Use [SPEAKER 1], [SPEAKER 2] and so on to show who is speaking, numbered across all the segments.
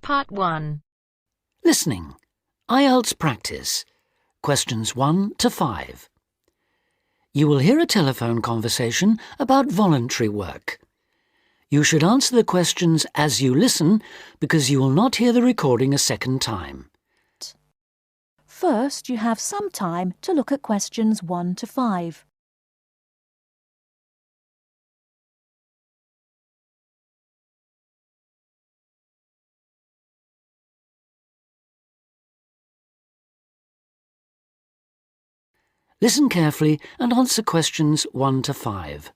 [SPEAKER 1] Part 1.
[SPEAKER 2] Listening. Ielts practice. Questions 1 to 5. You will hear a telephone conversation about voluntary work. You should answer the questions as you listen because you will not hear the recording a second time.
[SPEAKER 3] First, you have some time to look at questions 1 to 5.
[SPEAKER 2] Listen carefully and answer questions 1 to 5.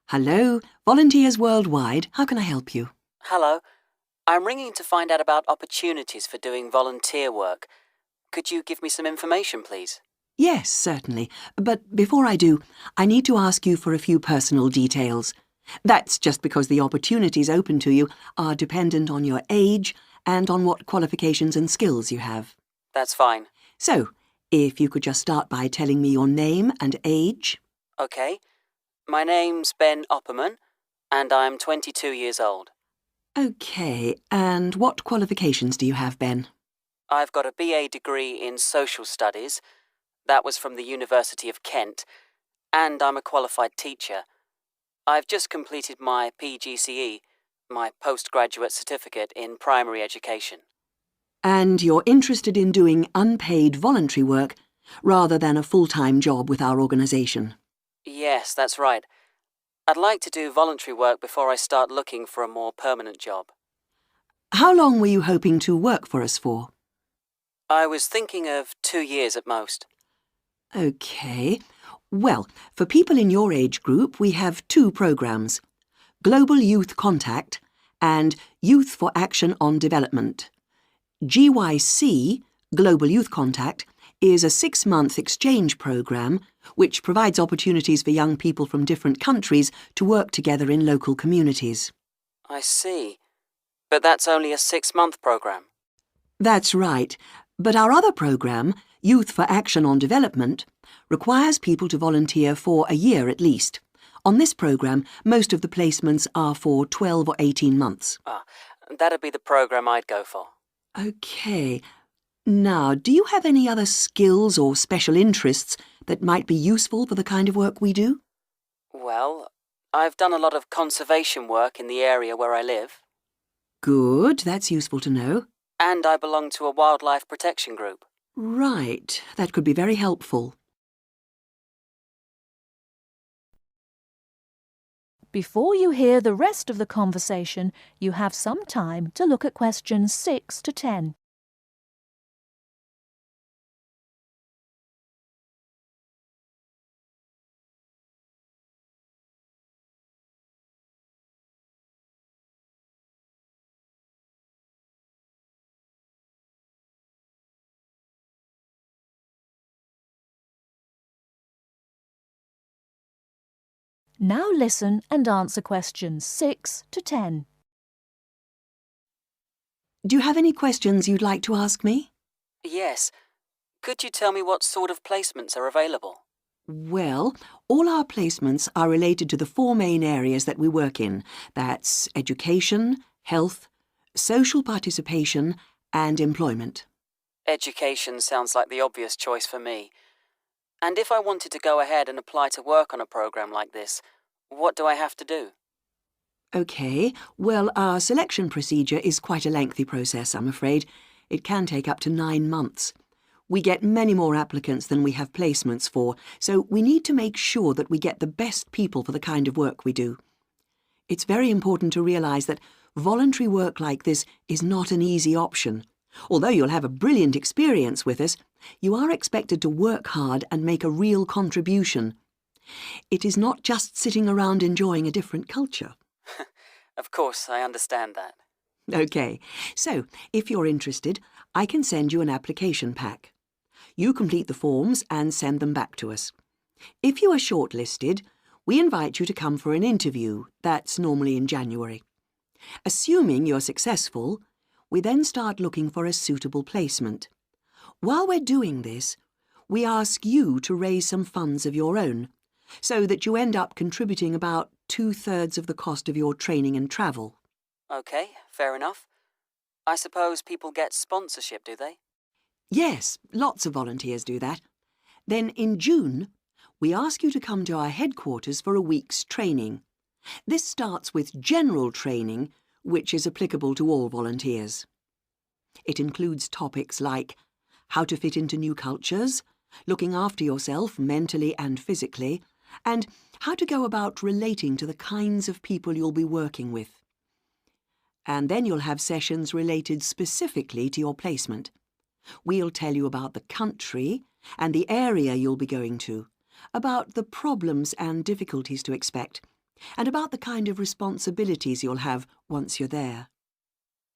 [SPEAKER 4] Hello, Volunteers Worldwide. How can I help you?
[SPEAKER 5] Hello. I'm ringing to find out about opportunities for doing volunteer work. Could you give me some information, please?
[SPEAKER 4] Yes, certainly. But before I do, I need to ask you for a few personal details. That's just because the opportunities open to you are dependent on your age and on what qualifications and skills you have.
[SPEAKER 5] That's fine.
[SPEAKER 4] So, if you could just start by telling me your name and age.
[SPEAKER 5] Okay. My name's Ben Opperman, and I'm 22 years old.
[SPEAKER 4] Okay, and what qualifications do you have, Ben?
[SPEAKER 5] I've got a BA degree in social studies. That was from the University of Kent, and I'm a qualified teacher. I've just completed my PGCE, my postgraduate certificate in primary education.
[SPEAKER 4] And you're interested in doing unpaid voluntary work rather than a full-time job with our organisation?
[SPEAKER 5] Yes, that's right. I'd like to do voluntary work before I start looking for a more permanent job.
[SPEAKER 4] How long were you hoping to work for us for?
[SPEAKER 5] I was thinking of 2 years at most.
[SPEAKER 4] OK. Well, for people in your age group, we have 2 programmes: Global Youth Contact and Youth for Action on Development. GYC, Global Youth Contact, is a 6-month exchange programme which provides opportunities for young people from different countries to work together in local communities.
[SPEAKER 5] I see. But that's only a 6-month programme.
[SPEAKER 4] That's right. But our other programme, Youth for Action on Development, requires people to volunteer for a year at least. On this programme, most of the placements are for 12 or 18 months.
[SPEAKER 5] That'd be the programme I'd go for.
[SPEAKER 4] OK. Now, do you have any other skills or special interests that might be useful for the kind of work we do?
[SPEAKER 5] Well, I've done a lot of conservation work in the area where I live.
[SPEAKER 4] Good, that's useful to know.
[SPEAKER 5] And I belong to a wildlife protection group.
[SPEAKER 4] Right, that could be very helpful.
[SPEAKER 3] Before you hear the rest of the conversation, you have some time to look at questions 6 to 10. Now listen and answer questions 6 to 10.
[SPEAKER 4] Do you have any questions you'd like to ask me?
[SPEAKER 5] Yes. Could you tell me what sort of placements are available?
[SPEAKER 4] Well, all our placements are related to the 4 main areas that we work in. That's education, health, social participation and employment.
[SPEAKER 5] Education sounds like the obvious choice for me. And if I wanted to go ahead and apply to work on a programme like this, what do I have to do?
[SPEAKER 4] OK, well, our selection procedure is quite a lengthy process, I'm afraid. It can take up to 9 months. We get many more applicants than we have placements for, so we need to make sure that we get the best people for the kind of work we do. It's very important to realise that voluntary work like this is not an easy option. Although you'll have a brilliant experience with us, you are expected to work hard and make a real contribution. It is not just sitting around enjoying a different culture.
[SPEAKER 5] Of course, I understand that.
[SPEAKER 4] OK, so if you're interested, I can send you an application pack. You complete the forms and send them back to us. If you are shortlisted, we invite you to come for an interview. That's normally in January. Assuming you're successful, we then start looking for a suitable placement. While we're doing this, we ask you to raise some funds of your own, so that you end up contributing about 2/3 of the cost of your training and travel.
[SPEAKER 5] OK, fair enough. I suppose people get sponsorship, do they?
[SPEAKER 4] Yes, lots of volunteers do that. Then in June, we ask you to come to our headquarters for a week's training. This starts with general training, which is applicable to all volunteers. It includes topics like how to fit into new cultures, looking after yourself mentally and physically, and how to go about relating to the kinds of people you'll be working with. And then you'll have sessions related specifically to your placement. We'll tell you about the country and the area you'll be going to, about the problems and difficulties to expect, and about the kind of responsibilities you'll have once you're there.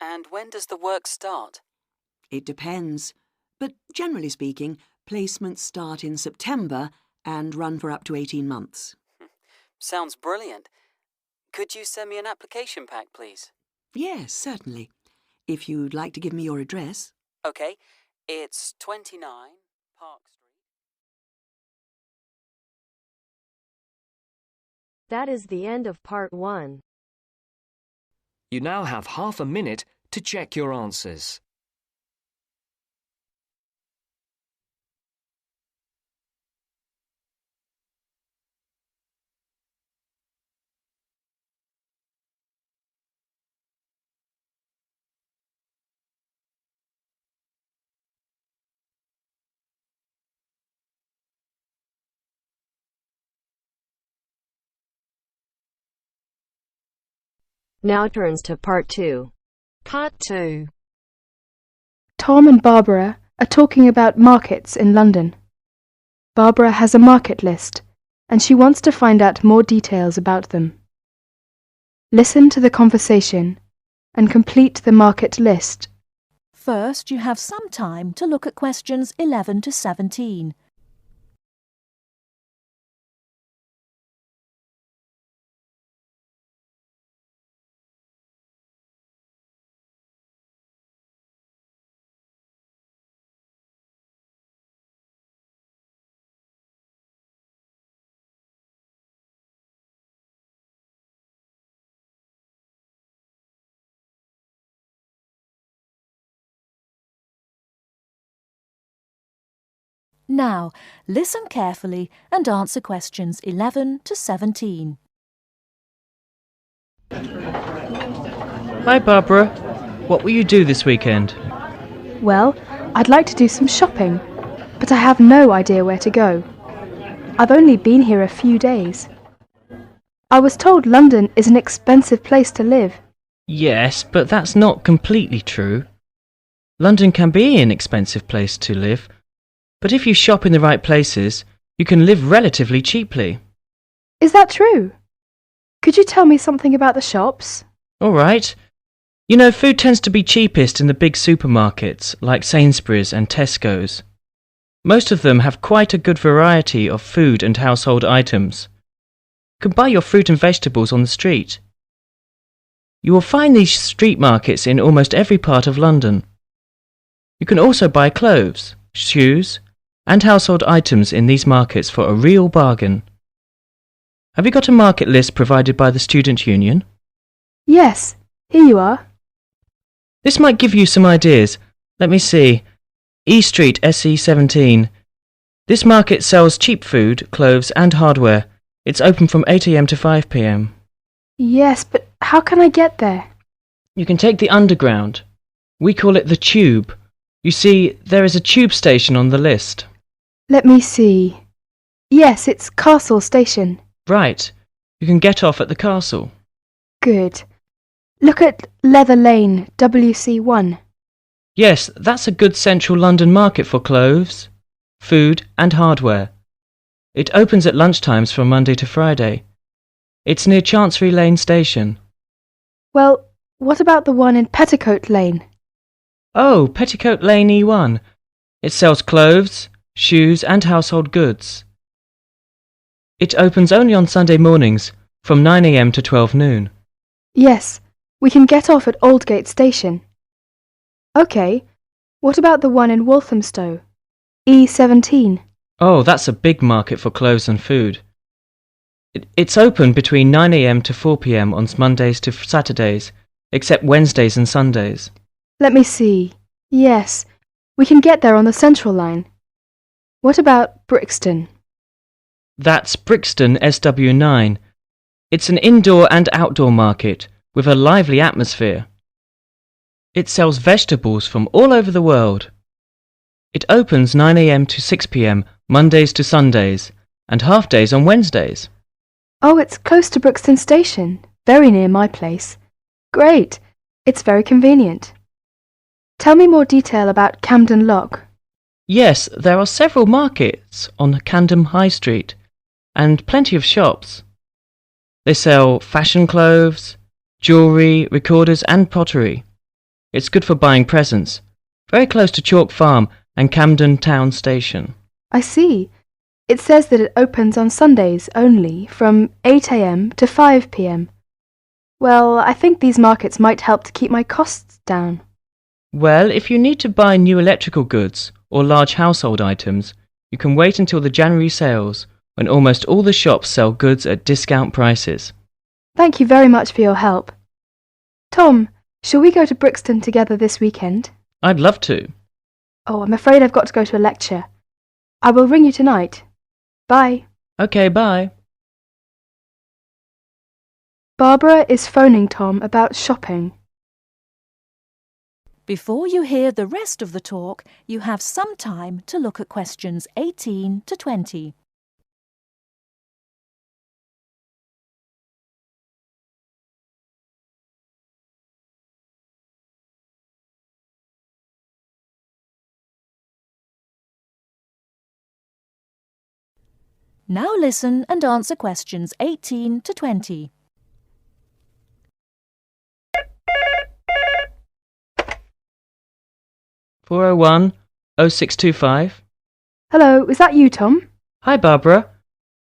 [SPEAKER 5] And when does the work start?
[SPEAKER 4] It depends, but generally speaking, placements start in September and run for up to 18 months.
[SPEAKER 5] Sounds brilliant. Could you send me an application pack, please?
[SPEAKER 4] Yes, certainly. If you'd like to give me your address.
[SPEAKER 5] OK, it's 29 Park Street.
[SPEAKER 1] That is the end of part 1.
[SPEAKER 6] You now have half a minute to check your answers.
[SPEAKER 1] Now turns to part 2.
[SPEAKER 7] Part 2.
[SPEAKER 8] Tom and Barbara are talking about markets in London. Barbara has a market list, and she wants to find out more details about them. Listen to the conversation and complete the market list.
[SPEAKER 3] First, you have some time to look at questions 11 to 17. Now, listen carefully and answer questions 11 to 17.
[SPEAKER 9] Hi Barbara, what will you do this weekend?
[SPEAKER 8] Well, I'd like to do some shopping, but I have no idea where to go. I've only been here a few days. I was told London is an expensive place to live.
[SPEAKER 9] Yes, but that's not completely true. London can be an expensive place to live, but if you shop in the right places, you can live relatively cheaply.
[SPEAKER 8] Is that true? Could you tell me something about the shops?
[SPEAKER 9] All right. You know, food tends to be cheapest in the big supermarkets, like Sainsbury's and Tesco's. Most of them have quite a good variety of food and household items. You can buy your fruit and vegetables on the street. You will find these street markets in almost every part of London. You can also buy clothes, shoes, and household items in these markets for a real bargain. Have you got a market list provided by the Student Union?
[SPEAKER 8] Yes, here you are.
[SPEAKER 9] This might give you some ideas. Let me see. E Street, SE17. This market sells cheap food, clothes and hardware. It's open from 8 a.m. to 5 p.m.
[SPEAKER 8] Yes, but how can I get there?
[SPEAKER 9] You can take the Underground. We call it the Tube. You see, there is a tube station on the list.
[SPEAKER 8] Let me see. Yes, it's Castle Station.
[SPEAKER 9] Right. You can get off at the castle.
[SPEAKER 8] Good. Look at Leather Lane, WC1.
[SPEAKER 9] Yes, that's a good central London market for clothes, food and hardware. It opens at lunchtimes from Monday to Friday. It's near Chancery Lane Station.
[SPEAKER 8] Well, what about the one in Petticoat Lane?
[SPEAKER 9] Oh, Petticoat Lane E1. It sells clothes, shoes and household goods. It opens only on Sunday mornings from 9 a.m. to 12 noon.
[SPEAKER 8] Yes, we can get off at Aldgate Station. OK, what about the one in Walthamstow? E17.
[SPEAKER 9] Oh, that's a big market for clothes and food. It's open between 9 a.m. to 4 p.m. on Mondays to Saturdays, except Wednesdays and Sundays.
[SPEAKER 8] Let me see. Yes, we can get there on the Central line. What about Brixton?
[SPEAKER 9] That's Brixton SW9. It's an indoor and outdoor market with a lively atmosphere. It sells vegetables from all over the world. It opens 9 a.m. to 6 p.m. Mondays to Sundays and half days on Wednesdays.
[SPEAKER 8] Oh, it's close to Brixton Station, very near my place. Great, it's very convenient. Tell me more detail about Camden Lock.
[SPEAKER 9] Yes, there are several markets on Camden High Street and plenty of shops. They sell fashion clothes, jewellery, recorders and pottery. It's good for buying presents. Very close to Chalk Farm and Camden Town Station.
[SPEAKER 8] I see. It says that it opens on Sundays only from 8 a.m. to 5 p.m. Well, I think these markets might help to keep my costs down.
[SPEAKER 9] Well, if you need to buy new electrical goods or large household items, you can wait until the January sales, when almost all the shops sell goods at discount prices.
[SPEAKER 8] Thank you very much for your help. Tom, shall we go to Brixton together this weekend?
[SPEAKER 9] I'd love to.
[SPEAKER 8] Oh, I'm afraid I've got to go to a lecture. I will ring you tonight. Bye.
[SPEAKER 9] Okay, bye.
[SPEAKER 8] Barbara is phoning Tom about shopping.
[SPEAKER 3] Before you hear the rest of the talk, you have some time to look at questions 18 to 20. Now listen and answer questions 18 to 20.
[SPEAKER 9] (401 0625).
[SPEAKER 8] Hello, is that you, Tom?
[SPEAKER 9] Hi, Barbara.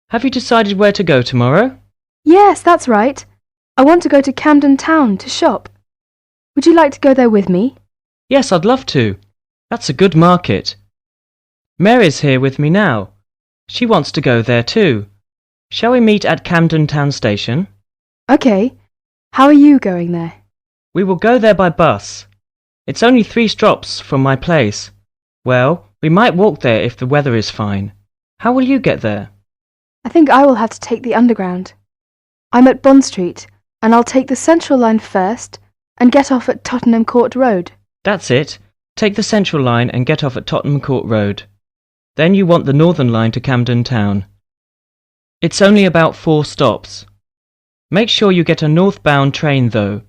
[SPEAKER 9] Have you decided where to go tomorrow?
[SPEAKER 8] Yes, that's right. I want to go to Camden Town to shop. Would you like to go there with me?
[SPEAKER 9] Yes, I'd love to. That's a good market. Mary's here with me now. She wants to go there too. Shall we meet at Camden Town Station?
[SPEAKER 8] OK. How are you going there?
[SPEAKER 9] We will go there by bus. It's only 3 stops from my place. Well, we might walk there if the weather is fine. How will you get there?
[SPEAKER 8] I think I will have to take the Underground. I'm at Bond Street, and I'll take the Central line first and get off at Tottenham Court Road.
[SPEAKER 9] That's it. Take the Central line and get off at Tottenham Court Road. Then you want the Northern line to Camden Town. It's only about 4 stops. Make sure you get a northbound train though.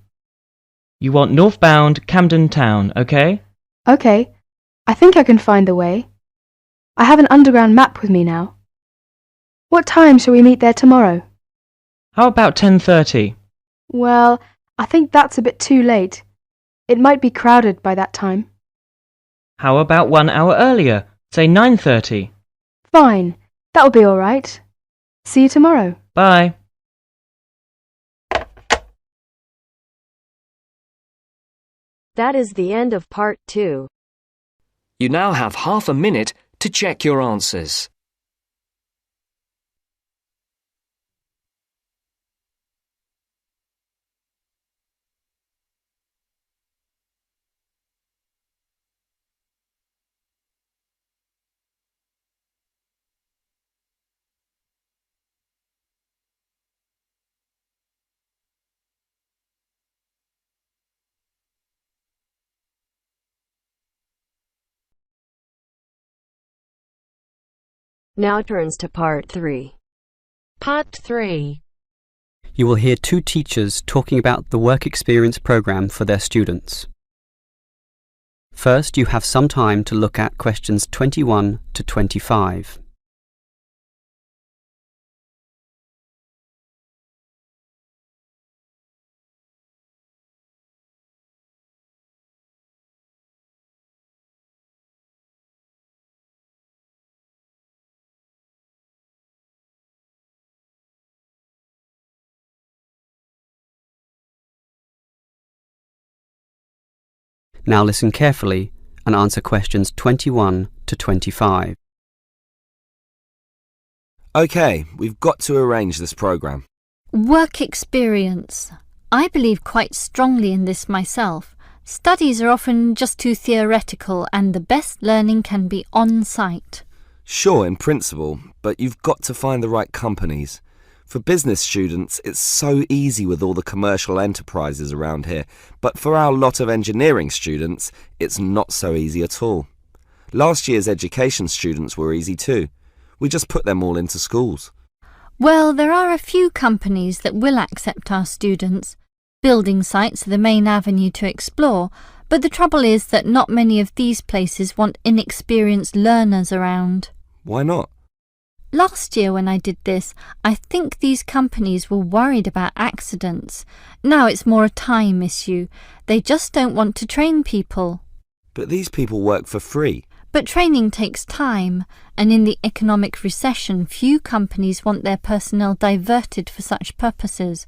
[SPEAKER 9] You want northbound Camden Town, OK?
[SPEAKER 8] OK. I think I can find the way. I have an Underground map with me now. What time shall we meet there tomorrow?
[SPEAKER 9] How about 10:30?
[SPEAKER 8] Well, I think that's a bit too late. It might be crowded by that time.
[SPEAKER 9] How about 1 hour earlier? Say 9:30.
[SPEAKER 8] Fine. That'll be all right. See you tomorrow.
[SPEAKER 9] Bye.
[SPEAKER 1] That is the end of part 2.
[SPEAKER 6] You now have half a minute to check your answers.
[SPEAKER 1] Now turns to part 3.
[SPEAKER 7] Part 3.
[SPEAKER 10] You will hear 2 teachers talking about the work experience program for their students. First, you have some time to look at questions 21 to 25. Now listen carefully and answer questions 21 to 25.
[SPEAKER 11] OK, we've got to arrange this programme.
[SPEAKER 7] Work experience.
[SPEAKER 11] I believe quite strongly in this myself. Studies are often just too theoretical and the best learning can be on-site.
[SPEAKER 12] Sure, in principle, but you've got to find the right companies. For business students, it's so easy with all the commercial enterprises around here, but for our lot of engineering students, it's not so easy at all. Last year's education students were easy too. We just put them all into schools.
[SPEAKER 11] Well, there are a few companies that will accept our students. Building sites are the main avenue to explore, but the trouble is that not many of these places want inexperienced learners around.
[SPEAKER 12] Why not?
[SPEAKER 11] Last year when I did this, I think these companies were worried about accidents. Now it's more a time issue. They just don't want to train people.
[SPEAKER 12] But these people work for free.
[SPEAKER 11] But training takes time, and in the economic recession, few companies want their personnel diverted for such purposes.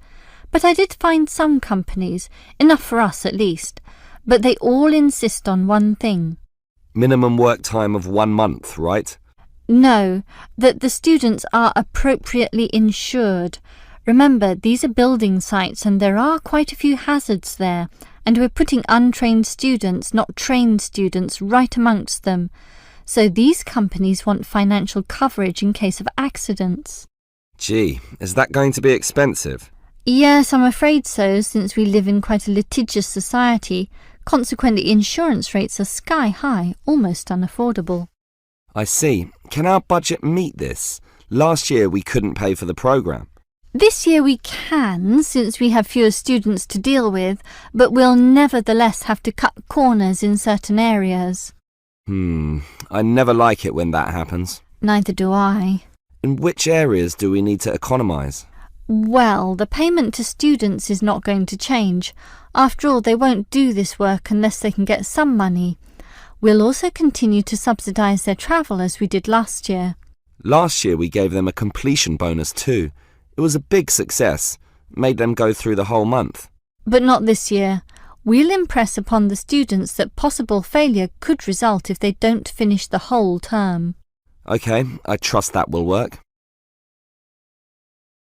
[SPEAKER 11] But I did find some companies, enough for us at least, but they all insist on one thing.
[SPEAKER 12] Minimum work time of 1 month, right?
[SPEAKER 11] No, that the students are appropriately insured. Remember, these are building sites and there are quite a few hazards there, and we're putting untrained students, not trained students, right amongst them. So these companies want financial coverage in case of accidents.
[SPEAKER 12] Gee, is that going to be expensive?
[SPEAKER 11] Yes, I'm afraid so, since we live in quite a litigious society. Consequently, insurance rates are sky high, almost unaffordable.
[SPEAKER 12] I see. Can our budget meet this? Last year we couldn't pay for the programme.
[SPEAKER 11] This year we can, since we have fewer students to deal with, but we'll nevertheless have to cut corners in certain areas.
[SPEAKER 12] I never like it when that happens.
[SPEAKER 11] Neither do I.
[SPEAKER 12] In which areas do we need to economise?
[SPEAKER 11] Well, the payment to students is not going to change. After all, they won't do this work unless they can get some money. We'll also continue to subsidise their travel as we did last year.
[SPEAKER 12] Last year we gave them a completion bonus too. It was a big success. Made them go through the whole month.
[SPEAKER 11] But not this year. We'll impress upon the students that possible failure could result if they don't finish the whole term.
[SPEAKER 12] OK, I trust that will work.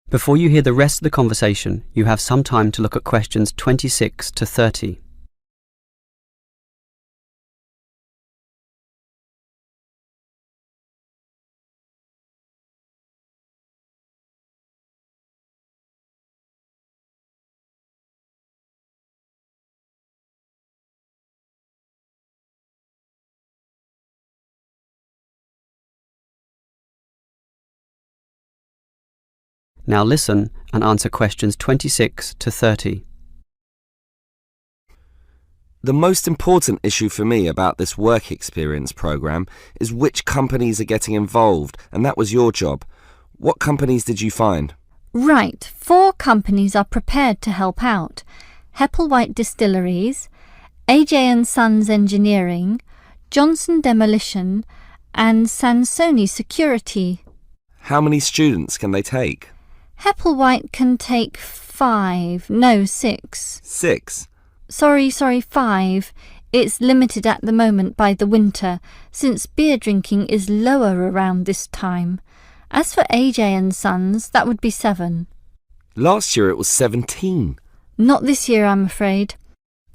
[SPEAKER 10] Before you hear the rest of the conversation, you have some time to look at questions 26 to 30. Now listen and answer questions 26 to 30.
[SPEAKER 12] The most important issue for me about this work experience programme is which companies are getting involved, and that was your job. What companies did you find?
[SPEAKER 11] Right, 4 companies are prepared to help out. Hepplewhite Distilleries, AJ & Sons Engineering, Johnson Demolition, and Sansoni Security.
[SPEAKER 12] How many students can they take?
[SPEAKER 11] Hepplewhite can take 6.
[SPEAKER 12] 6?
[SPEAKER 11] Sorry, 5. It's limited at the moment by the winter, since beer drinking is lower around this time. As for AJ & Sons, that would be 7.
[SPEAKER 12] Last year it was 17.
[SPEAKER 11] Not this year, I'm afraid.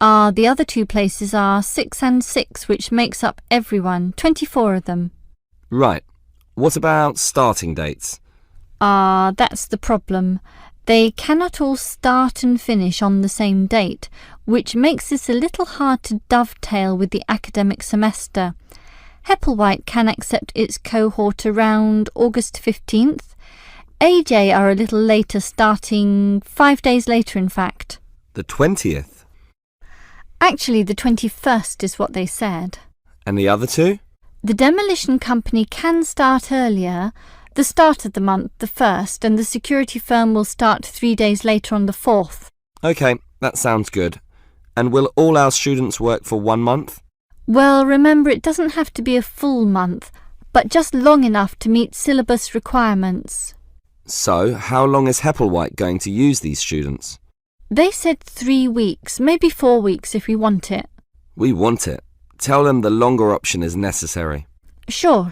[SPEAKER 11] The other 2 places are 6 and 6, which makes up everyone, 24 of them.
[SPEAKER 12] Right. What about starting dates?
[SPEAKER 11] That's the problem. They cannot all start and finish on the same date, which makes this a little hard to dovetail with the academic semester. Hepplewhite can accept its cohort around August 15th. AJ are a little later, starting 5 days later, in fact.
[SPEAKER 12] The 20th?
[SPEAKER 11] Actually, the 21st is what they said.
[SPEAKER 12] And the other 2?
[SPEAKER 11] The demolition company can start earlier, the start of the month, the 1st, and the security firm will start 3 days later on the 4th.
[SPEAKER 12] OK, that sounds good. And will all our students work for 1 month?
[SPEAKER 11] Well, remember, it doesn't have to be a full month, but just long enough to meet syllabus requirements.
[SPEAKER 12] So, how long is Hepplewhite going to use these students?
[SPEAKER 11] They said 3 weeks, maybe 4 weeks if we want it.
[SPEAKER 12] We want it. Tell them the longer option is necessary.
[SPEAKER 11] Sure.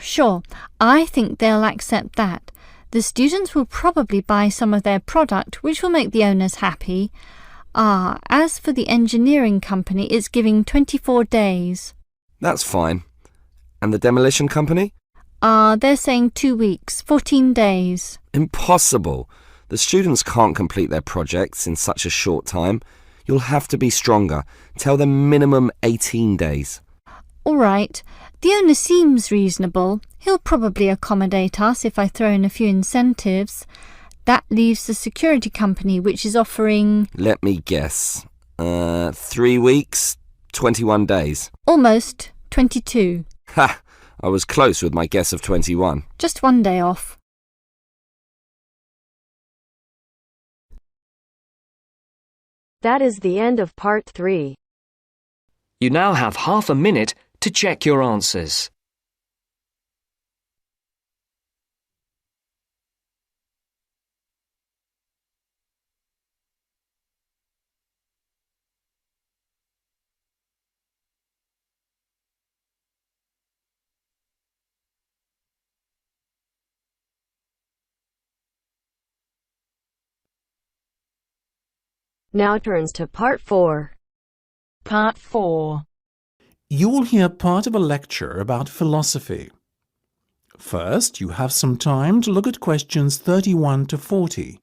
[SPEAKER 11] I think they'll accept that. The students will probably buy some of their product, which will make the owners happy. As for the engineering company, it's giving 24 days.
[SPEAKER 12] That's fine. And the demolition company?
[SPEAKER 11] They're saying 2 weeks, 14 days.
[SPEAKER 12] Impossible. The students can't complete their projects in such a short time. You'll have to be stronger. Tell them minimum 18 days.
[SPEAKER 11] All right. The owner seems reasonable. He'll probably accommodate us if I throw in a few incentives. That leaves the security company, which is offering...
[SPEAKER 12] Let me guess. 3 weeks, 21 days.
[SPEAKER 11] Almost 22.
[SPEAKER 12] Ha! I was close with my guess of 21.
[SPEAKER 11] Just 1 day off.
[SPEAKER 1] That is the end of part 3.
[SPEAKER 6] You now have half a minute to check your answers.
[SPEAKER 1] Now turns to part 4.
[SPEAKER 7] Part 4.
[SPEAKER 13] You will hear part of a lecture about philosophy. First, you have some time to look at questions 31 to 40.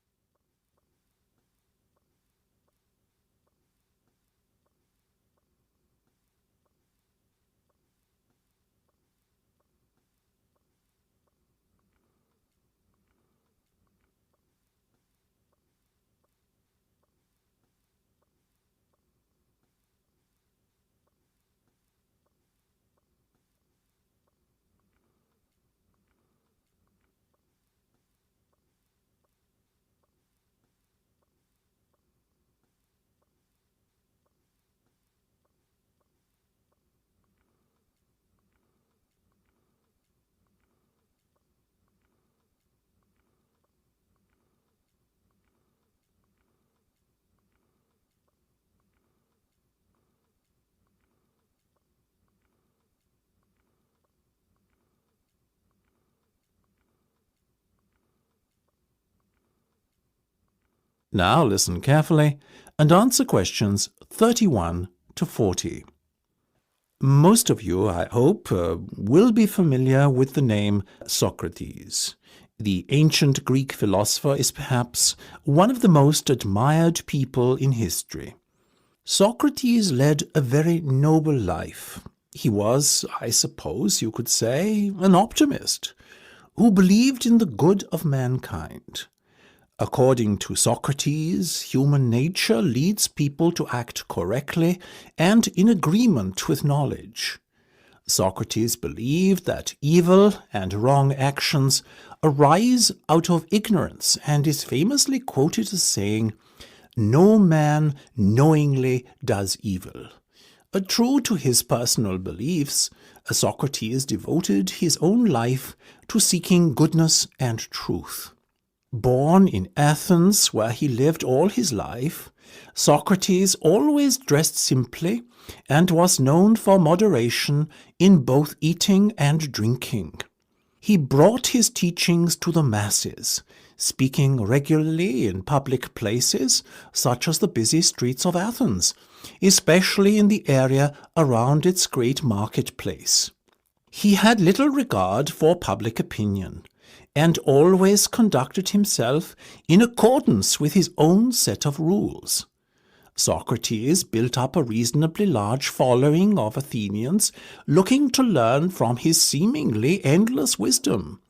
[SPEAKER 13] Now listen carefully and answer questions 31 to 40. Most of you, I hope, will be familiar with the name Socrates. The ancient Greek philosopher is perhaps one of the most admired people in history. Socrates led a very noble life. He was, I suppose you could say, an optimist who believed in the good of mankind. According to Socrates, human nature leads people to act correctly and in agreement with knowledge. Socrates believed that evil and wrong actions arise out of ignorance and is famously quoted as saying, "No man knowingly does evil." True to his personal beliefs, Socrates devoted his own life to seeking goodness and truth. Born in Athens, where he lived all his life, Socrates always dressed simply and was known for moderation in both eating and drinking. He brought his teachings to the masses, speaking regularly in public places such as the busy streets of Athens, especially in the area around its great marketplace. He had little regard for public opinion, and always conducted himself in accordance with his own set of rules. Socrates built up a reasonably large following of Athenians looking to learn from his seemingly endless wisdom.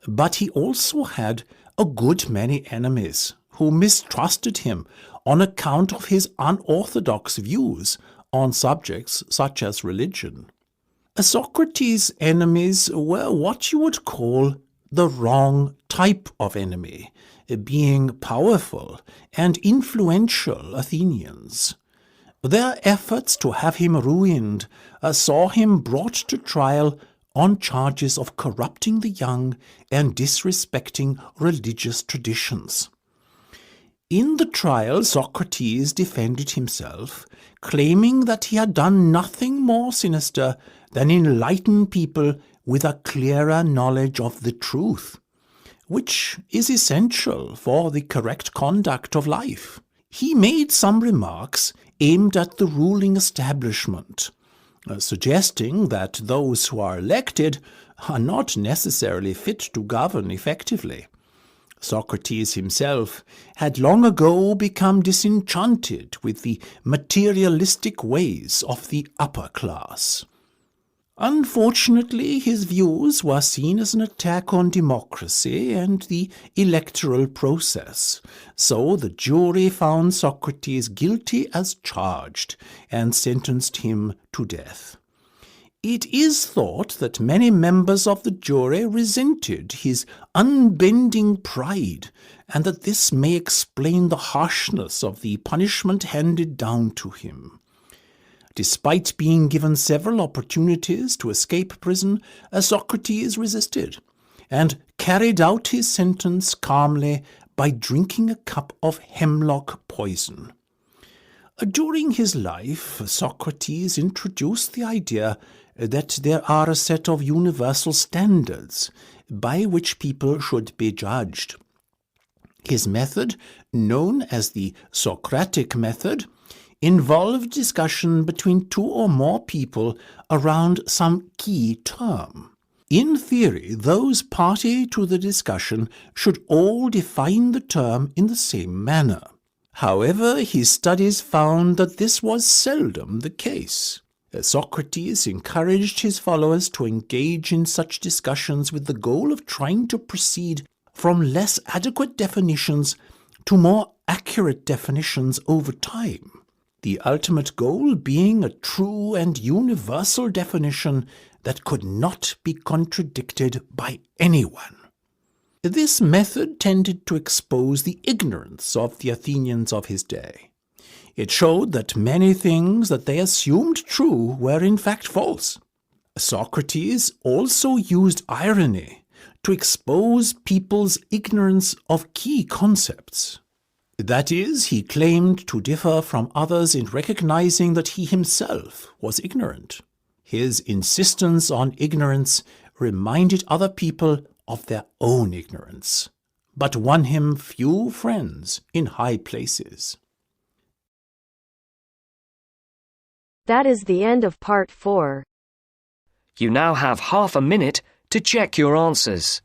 [SPEAKER 13] But he also had a good many enemies who mistrusted him on account of his unorthodox views on subjects such as religion. Socrates' enemies were what you would call the wrong type of enemy, being powerful and influential Athenians. Their efforts to have him ruined saw him brought to trial on charges of corrupting the young and disrespecting religious traditions. In the trial, Socrates defended himself, claiming that he had done nothing more sinister than enlighten people with a clearer knowledge of the truth, which is essential for the correct conduct of life. He made some remarks aimed at the ruling establishment, suggesting that those who are elected are not necessarily fit to govern effectively. Socrates himself had long ago become disenchanted with the materialistic ways of the upper class. Unfortunately, his views were seen as an attack on democracy and the electoral process, so the jury found Socrates guilty as charged and sentenced him to death. It is thought that many members of the jury resented his unbending pride, and that this may explain the harshness of the punishment handed down to him. Despite being given several opportunities to escape prison, Socrates resisted, and carried out his sentence calmly by drinking a cup of hemlock poison. During his life, Socrates introduced the idea that there are a set of universal standards by which people should be judged. His method, known as the Socratic method, involved discussion between two or more people around some key term. In theory, those party to the discussion should all define the term in the same manner. However, his studies found that this was seldom the case. Socrates encouraged his followers to engage in such discussions with the goal of trying to proceed from less adequate definitions to more accurate definitions over time, the ultimate goal being a true and universal definition that could not be contradicted by anyone. This method tended to expose the ignorance of the Athenians of his day. It showed that many things that they assumed true were in fact false. Socrates also used irony to expose people's ignorance of key concepts. That is, he claimed to differ from others in recognizing that he himself was ignorant. His insistence on ignorance reminded other people of their own ignorance, but won him few friends in high places.
[SPEAKER 1] That is the end of part 4.
[SPEAKER 6] You now have half a minute to check your answers.